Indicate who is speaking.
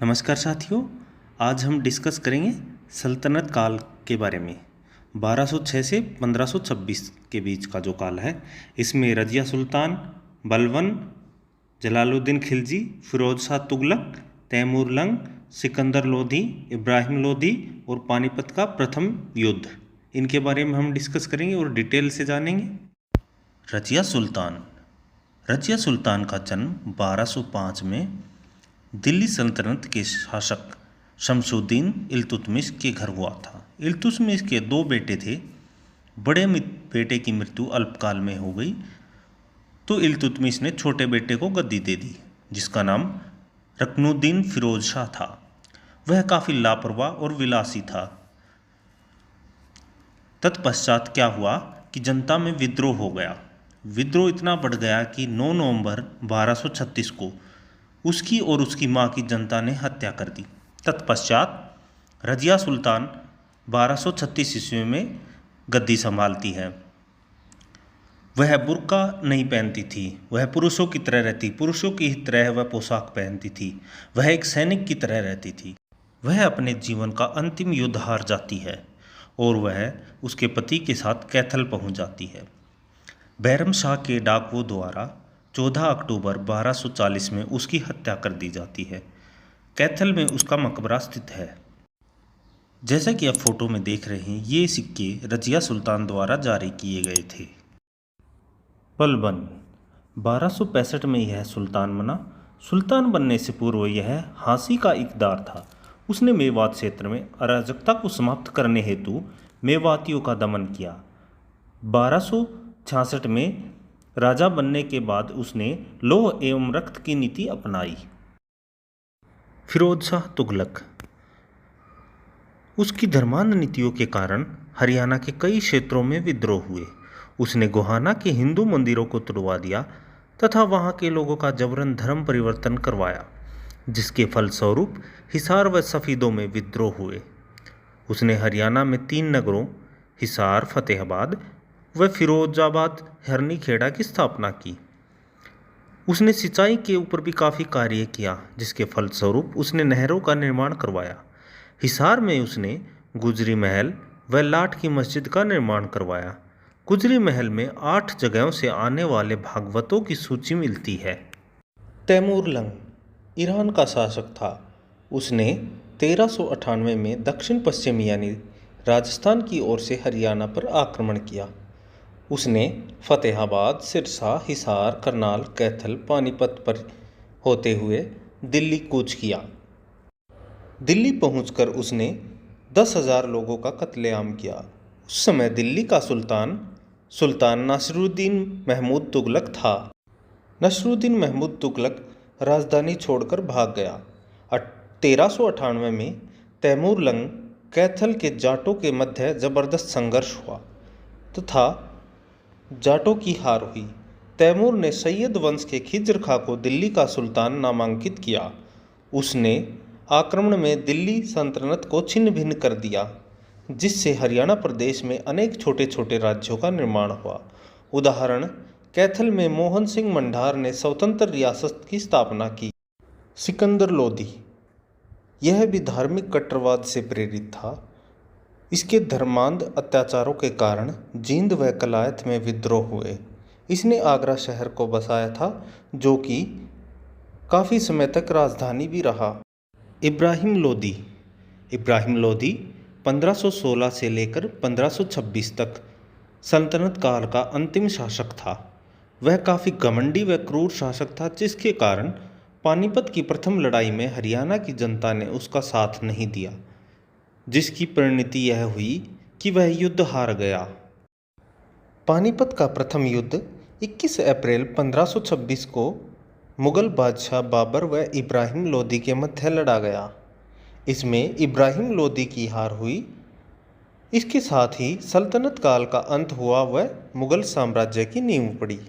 Speaker 1: नमस्कार साथियों, आज हम डिस्कस करेंगे सल्तनत काल के बारे में। 1206 से 1526 के बीच का जो काल है, इसमें रजिया सुल्तान, बलबन, जलालुद्दीन खिलजी, फिरोज शाह तुगलक, तैमूर लंग, सिकंदर लोधी, इब्राहिम लोधी और पानीपत का प्रथम युद्ध, इनके बारे में हम डिस्कस करेंगे और डिटेल से जानेंगे। रजिया सुल्तान का जन्म 1205 में दिल्ली सल्तनत के शासक शमसुद्दीन इल्तुतमिश के घर हुआ था। इल्तुतमिश के दो बेटे थे। बड़े बेटे की मृत्यु अल्पकाल में हो गई तो इल्तुतमिश ने छोटे बेटे को गद्दी दे दी, जिसका नाम रुकनुद्दीन फिरोज शाह था। वह काफ़ी लापरवाह और विलासी था। तत्पश्चात क्या हुआ कि जनता में विद्रोह हो गया। विद्रोह इतना बढ़ गया कि 9 नवंबर 1236 को उसकी और उसकी मां की जनता ने हत्या कर दी। तत्पश्चात रजिया सुल्तान 1236 ईस्वी में गद्दी संभालती है। वह बुर्का नहीं पहनती थी, वह पुरुषों की तरह रहती, पुरुषों की ही तरह वह पोशाक पहनती थी। वह एक सैनिक की तरह रहती थी। वह अपने जीवन का अंतिम युद्ध हार जाती है और वह उसके पति के साथ कैथल पहुंच जाती है। बैरम शाह के डाकुओं द्वारा 14 अक्टूबर 1240 में उसकी हत्या कर दी जाती है। कैथल में उसका मकबरा स्थित है। जैसा कि आप फोटो में देख रहे हैं, ये सिक्के रजिया सुल्तान द्वारा जारी किए गए थे। बलबन 1265 में यह सुल्तान बना। सुल्तान बनने से पूर्व यह हांसी का इकदार था। उसने मेवात क्षेत्र में अराजकता को समाप्त करने हेतु मेवातियों का दमन किया। 1266 में राजा बनने के बाद उसने लौह एवं रक्त की नीति अपनाई। फिरोज शाह तुगलक, उसकी धर्मांध नीतियों के कारण हरियाणा के कई क्षेत्रों में विद्रोह हुए। उसने गोहाना के हिंदू मंदिरों को तुड़वा दिया तथा वहां के लोगों का जबरन धर्म परिवर्तन करवाया, जिसके फलस्वरूप हिसार व सफीदों में विद्रोह हुए। उसने हरियाणा में 3 नगरों हिसार, फतेहाबाद व फिरोजाबाद हरनीखेड़ा की स्थापना की। उसने सिंचाई के ऊपर भी काफ़ी कार्य किया, जिसके फलस्वरूप उसने नहरों का निर्माण करवाया। हिसार में उसने गुजरी महल व लाठ की मस्जिद का निर्माण करवाया। गुजरी महल में 8 जगहों से आने वाले भागवतों की सूची मिलती है। तैमूर लंग ईरान का शासक था। उसने 1398 में दक्षिण पश्चिम यानी राजस्थान की ओर से हरियाणा पर आक्रमण किया। उसने फतेहाबाद, सिरसा, हिसार, करनाल, कैथल, पानीपत पर होते हुए दिल्ली कूच किया। दिल्ली पहुंचकर उसने 10,000 लोगों का कत्लेआम किया। उस समय दिल्ली का सुल्तान नसरुद्दीन महमूद तुगलक था। नसरुद्दीन महमूद तुगलक राजधानी छोड़कर भाग गया। 1398 में तैमूर लंग कैथल के जाटों के मध्य जबरदस्त संघर्ष हुआ तथा जाटों की हार हुई। तैमूर ने सैयद वंश के खिज्र खां को दिल्ली का सुल्तान नामांकित किया। उसने आक्रमण में दिल्ली सल्तनत को छिन्न भिन्न कर दिया, जिससे हरियाणा प्रदेश में अनेक छोटे छोटे राज्यों का निर्माण हुआ। उदाहरण, कैथल में मोहन सिंह मंडार ने स्वतंत्र रियासत की स्थापना की। सिकंदर लोधी, यह भी धार्मिक कट्टरवाद से प्रेरित था। इसके धर्मांध अत्याचारों के कारण जींद व कलायत में विद्रोह हुए। इसने आगरा शहर को बसाया था, जो कि काफ़ी समय तक राजधानी भी रहा। इब्राहिम लोधी 1516 से लेकर 1526 तक सल्तनत काल का अंतिम शासक था। वह काफ़ी घमंडी व क्रूर शासक था, जिसके कारण पानीपत की प्रथम लड़ाई में हरियाणा की जनता ने उसका साथ नहीं दिया, जिसकी परिणति यह हुई कि वह युद्ध हार गया। पानीपत का प्रथम युद्ध 21 अप्रैल 1526 को मुगल बादशाह बाबर व इब्राहिम लोधी के मध्य लड़ा गया। इसमें इब्राहिम लोधी की हार हुई। इसके साथ ही सल्तनत काल का अंत हुआ व मुगल साम्राज्य की नींव पड़ी।